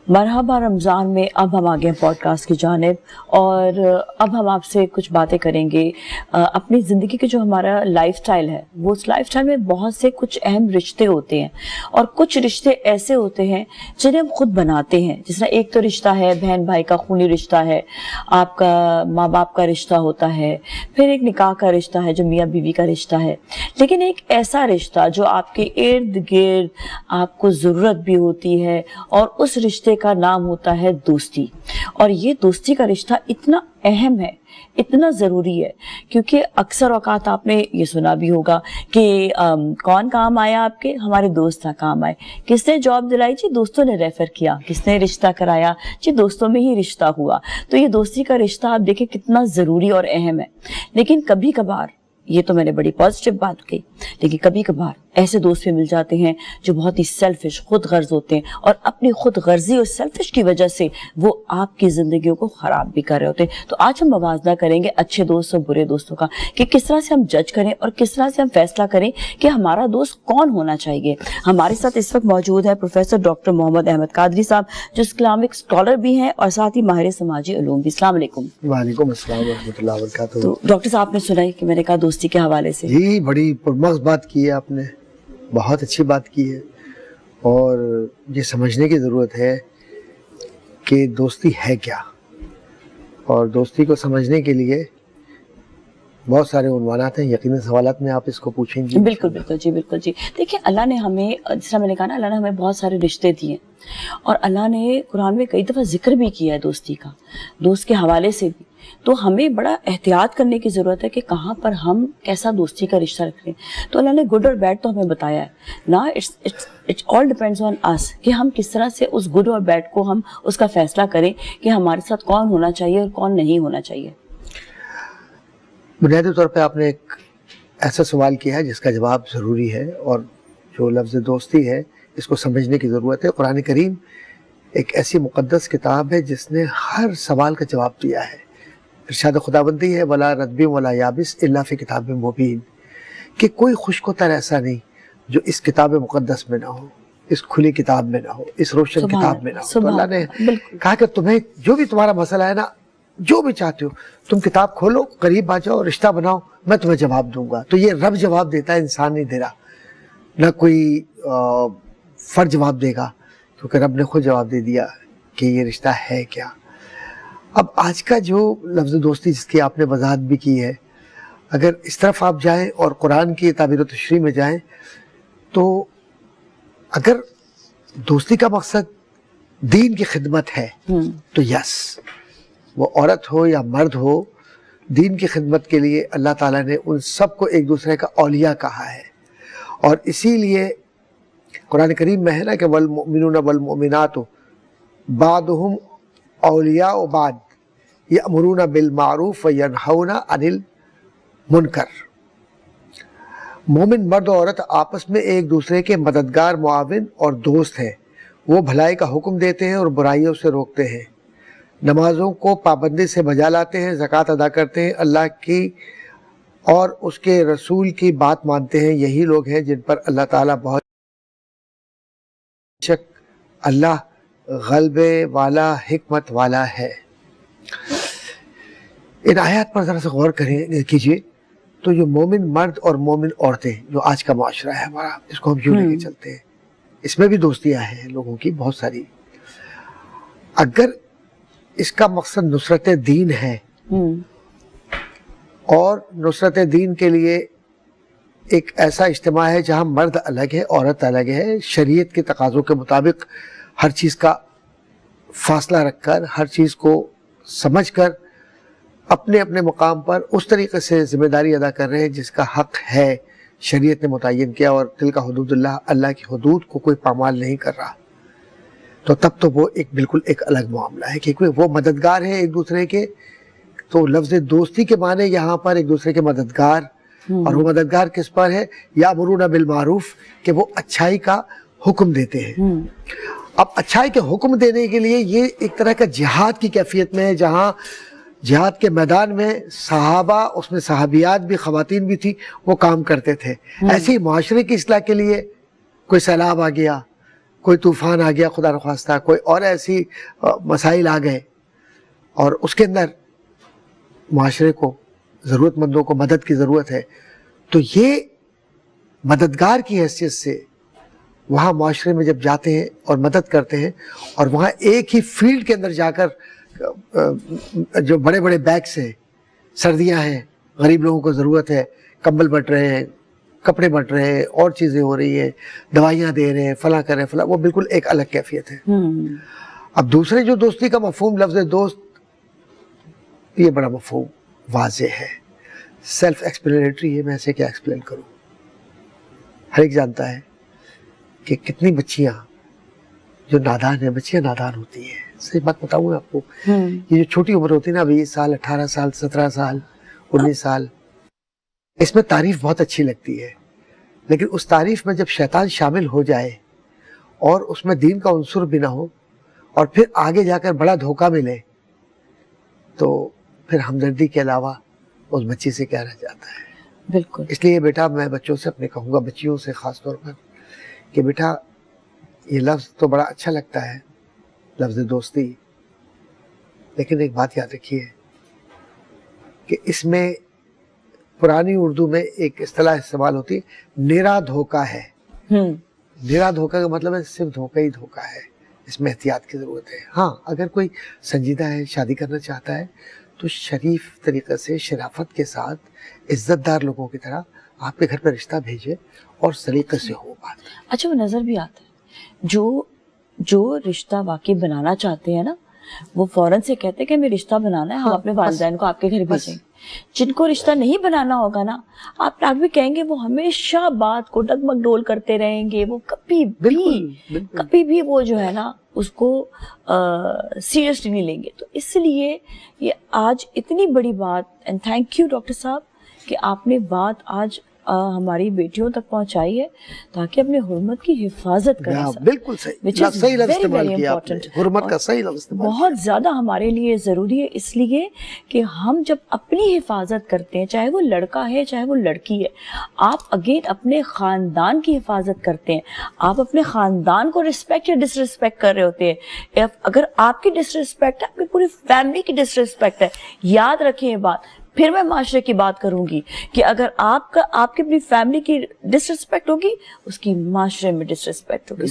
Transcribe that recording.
मरहबा रमज़ान में अब हम आ गए पॉडकास्ट की जानिब और अब हम आपसे कुछ बातें करेंगे अपनी ज़िंदगी के जो हमारा लाइफस्टाइल है वो उस लाइफस्टाइल में बहुत से कुछ अहम रिश्ते होते हैं और कुछ रिश्ते ऐसे होते हैं जिन्हें हम खुद बनाते हैं। जिस तरह एक तो रिश्ता है बहन भाई का खूनी रिश्ता है, आपका माँ बाप का रिश्ता होता है, फिर एक निकाह का रिश्ता है जो मियाँ बीवी का रिश्ता है, लेकिन एक ऐसा रिश्ता जो आपके इर्द गिर्द आपको ज़रूरत भी होती है और उस रिश्ते का नाम होता है दोस्ती। और ये दोस्ती का रिश्ता इतना अहम है, इतना ज़रूरी है, क्योंकि अक्सर औकात आपने ये सुना भी होगा कि कौन काम आया आपके, हमारे दोस्त ना काम आए। किसने जॉब दिलाई जी, दोस्तों ने रेफर किया। किसने रिश्ता कराया जी, दोस्तों में ही रिश्ता हुआ। तो ये दोस्ती का रिश्ता आप देखें कितना ज़रूरी और अहम है। लेकिन कभी कभार, ये तो मैंने बड़ी पॉजिटिव बात कही, लेकिन कभी कभार ऐसे दोस्त भी मिल जाते हैं जो बहुत ही सेल्फिश, खुद गर्ज होते हैं और अपनी खुद गर्जी और सेल्फिश की वजह से वो आपकी ज़िंदगियों को ख़राब भी कर रहे होते हैं। तो आज हम मवाज़ना करेंगे अच्छे दोस्त और बुरे दोस्तों का, कि किस तरह से हम जज करें और किस तरह से हम फैसला करें कि हमारा दोस्त कौन होना चाहिए। हमारे साथ इस वक्त मौजूद है प्रोफेसर डॉक्टर मोहम्मद अहमद कादरी साहब, जो इस्लामिक स्कॉलर भी हैं और साथ ही माहिर समाजी उलूम भी। अस्सलाम वालेकुम। वालेकुम अस्सलाम व रहमतुल्लाहि व बरकातहू। तो डॉक्टर साहब ने सुना कि मैंने कहा दोस्ती के हवाले से, जी बड़ी पुरमग़ज़ बात की है आपने, बहुत अच्छी बात की है। और ये समझने की ज़रूरत है कि दोस्ती है क्या, और दोस्ती को समझने के लिए बहुत सारे उन्वानात हैं। यकीनन सवालात में आप इसको पूछेंगी। बिल्कुल बिल्कुल जी, बिल्कुल जी। देखिए, अल्लाह ने हमें, जिस तरह मैंने कहा ना, अल्लाह ने हमें बहुत सारे रिश्ते दिए और अल्लाह ने कुरान में कई दफ़ा जिक्र भी किया है दोस्ती का, दोस्त के हवाले से भी। तो हमें बड़ा एहतियात करने की ज़रूरत है कि कहाँ पर हम कैसा दोस्ती का रिश्ता रखें। तो अल्लाह ने गुड और बैड तो हमें बताया है ना, it's all depends on us कि हम किस तरह से उस गुड और बैड को हम उसका फैसला करें कि हमारे साथ कौन होना चाहिए और कौन नहीं होना चाहिए। बुनियादी तौर पे आपने एक ऐसा सवाल किया है जिसका जवाब ज़रूरी है, और जो लफ्ज़ दोस्ती है इसको समझने की ज़रूरत है। कुरान करीम एक ऐसी मुक़द्दस किताब है जिसने हर सवाल का जवाब दिया है। इरशाद खुदाबंदी है, वला रद्बी वला याबिस इल्ला फ़ी किताब मुबीन, कि कोई खुशकोतर ऐसा नहीं जो इस किताब मुक़द्दस में ना हो, इस खुली किताब में ना हो, इस रोशन किताब में ना हो। तो अल्लाह ने कहा कि तुम्हें जो भी तुम्हारा मसला है ना, जो भी चाहते हो तुम किताब खोलो, करीब आ जाओ, रिश्ता बनाओ, मैं तुम्हें जवाब दूंगा। तो ये रब जवाब देता है, इंसान नहीं दे रहा, ना कोई फर्द जवाब देगा, क्योंकि रब ने खुद जवाब दे दिया कि ये रिश्ता है क्या। अब आज का जो लफ्ज़ दोस्ती जिसकी आपने वजाहत भी की है, अगर इस तरफ आप जाएं और कुरान की ताबीर व तशरीह में जाएं, तो अगर दोस्ती का मकसद दीन की खिदमत है तो यस, वो औरत हो या मर्द हो, दीन की खिदमत के लिए अल्लाह ताला ने उन सब को एक दूसरे का औलिया कहा है। और इसीलिए कुरान करीम में है ना कि वल मुमिनूना वल मुमिनातु बादुहुम औलिया व बाद यअमुरूना बिल मारूफ व यनहौना अनिल मुनकर। मोमिन मर्द और औरत आपस में एक दूसरे के मददगार, मुआविन और दोस्त हैं। वो भलाई का हुक्म देते हैं और बुराइयों से रोकते हैं, नमाजों को पाबंदी से बजा लाते हैं, ज़कात अदा करते हैं, अल्लाह की और उसके रसूल की बात मानते हैं। यही लोग हैं जिन पर अल्लाह ताला बहुत शक, अल्लाह ग़ल्बे वाला, हिकमत वाला है। इन आयत पर ज़रा से गौर करें, कीजिए। तो जो मोमिन मर्द और मोमिन औरतें, जो आज का माशरा है हमारा, इसको हम यूँ लेके चलते हैं, इसमें भी दोस्तियाँ हैं लोगों की बहुत सारी। अगर इसका मकसद नुसरत दीन है और नुसरत दीन के लिए एक ऐसा इज्तिमा है जहाँ मर्द अलग है, औरत अलग है, शरीयत के तकाज़ों के मुताबिक हर चीज़ का फासला रखकर, हर चीज़ को समझकर अपने अपने मकाम पर उस तरीक़े से ज़िम्मेदारी अदा कर रहे हैं जिसका हक़ है, शरीयत ने मुतय्यन किया। और तिलका हुदूदुल्लाह, अल्लाह की हुदूद को कोई पामाल नहीं कर रहा, तो तब तो वो एक बिल्कुल एक अलग मामला है, क्योंकि वो मददगार है एक दूसरे के। तो लफ्ज़ दोस्ती के माने यहाँ पर एक दूसरे के मददगार, और वो मददगार किस पर है, यामुरूना बिल मारूफ, कि वो अच्छाई का हुक्म देते हैं। अब अच्छाई के हुक्म देने के लिए ये एक तरह का जिहाद की कैफियत में है, जहाँ जिहाद के मैदान में सहाबा, उसमें सहाबियात भी, ख़वातीन भी थी, वो काम करते थे। ऐसे ही माशरे की इस्लाह के लिए कोई सैलाब आ गया, کوئی طوفان آ گیا خدا نخواستہ، کوئی اور ایسی مسائل آ گئے، اور اس کے اندر معاشرے کو، ضرورت مندوں کو مدد کی ضرورت ہے، تو یہ مددگار کی حیثیت سے وہاں معاشرے میں جب جاتے ہیں اور مدد کرتے ہیں، اور وہاں ایک ہی فیلڈ کے اندر جا کر جو بڑے بڑے بیگس ہیں، سردیاں ہیں، غریب لوگوں کو ضرورت ہے، کمبل بٹ رہے ہیں، کپڑے بٹ رہے ہیں، اور چیزیں ہو رہی ہیں، دوائیاں دے رہے ہیں، فلاں کر رہے ہیں، فلاں، وہ بالکل ایک الگ کیفیت ہے۔ اب دوسرے جو دوستی کا مفہوم، لفظ دوست، یہ بڑا مفہوم واضح ہے، سیلف ایکسپلینیٹری ہے، میں اسے کیا ایکسپلین کروں۔ ہر ایک جانتا ہے کہ کتنی بچیاں جو نادان ہیں، بچیاں نادان ہوتی ہیں۔ صحیح بات بتاؤں آپ کو، یہ جو چھوٹی عمر ہوتی ہے نا، 20 سال، 18 سال، 17 سال، 19 سال، اس میں تعریف بہت اچھی لگتی ہے، لیکن اس تعریف میں جب شیطان شامل ہو جائے اور اس میں دین کا عنصر بھی نہ ہو، اور پھر آگے جا کر بڑا دھوکہ ملے، تو پھر ہمدردی کے علاوہ اس بچی سے کیا رہ جاتا ہے۔ بالکل۔ اس لیے بیٹا، میں بچوں سے اپنے کہوں گا، بچیوں سے خاص طور پر، کہ بیٹا یہ لفظ تو بڑا اچھا لگتا ہے، لفظ دوستی، لیکن ایک بات یاد رکھیے کہ اس میں پرانی اردو میں ایک اصطلاح استعمال ہوتی ہے، نیرا دھوکہ ہے۔ نیرا دھوکہ کا مطلب ہے صرف دھوکہ ہی دھوکہ ہے، اس میں احتیاط کی ضرورت ہے۔ ہاں، اگر کوئی سنجیدہ ہے، شادی کرنا چاہتا ہے، تو شریف طریقے سے، شرافت کے ساتھ، عزت دار لوگوں کی طرح آپ کے گھر پہ رشتہ بھیجے اور سلیقے سے ہو بات۔ اچھا، وہ نظر بھی آتا ہے، جو رشتہ واقعی بنانا چاہتے ہیں نا، وہ فوراً سے کہتے ہیں کہ ہمیں رشتہ بنانا ہے، ہم اپنے والدین کو آپ کے گھر بھیجیں گے۔ جن کو رشتہ نہیں بنانا ہوگا نا، آپ بھی کہیں گے، وہ ہمیشہ بات کو ڈگمگ ڈول کرتے رہیں گے، وہ کبھی بھی وہ جو ہے نا اس کو سیریسلی نہیں لیں گے۔ تو اس لیے یہ آج اتنی بڑی بات، اینڈ تھینک یو ڈاکٹر صاحب کہ آپ نے بات آج ہماری بیٹیوں تک پہنچائی ہے تاکہ اپنے حرمت کی حفاظت کریں۔ بالکل صحیح لفظ استعمال کیا آپ نے، حرمت کا صحیح لفظ استعمال کیا، بہت زیادہ ہمارے لیے ضروری ہے، اس لیے کہ ہم جب اپنی حفاظت کرتے ہیں، چاہے وہ لڑکا ہے چاہے وہ لڑکی ہے، آپ اگین اپنے خاندان کی حفاظت کرتے ہیں، آپ اپنے خاندان کو رسپیکٹ یا ڈس رسپیکٹ کر رہے ہوتے ہیں۔ اگر آپ کی ڈس رسپیکٹ ہے، آپ کی پوری فیملی کی ڈس رسپیکٹ ہے۔ یاد رکھیں یہ بات، پھر میں معاشرے کی بات کروں گی کہ اگر آپ کی اپنی فیملی کی ڈس رسپیکٹ ہوگی، اس کی معاشرے میں ڈس رسپیکٹ ہوگی۔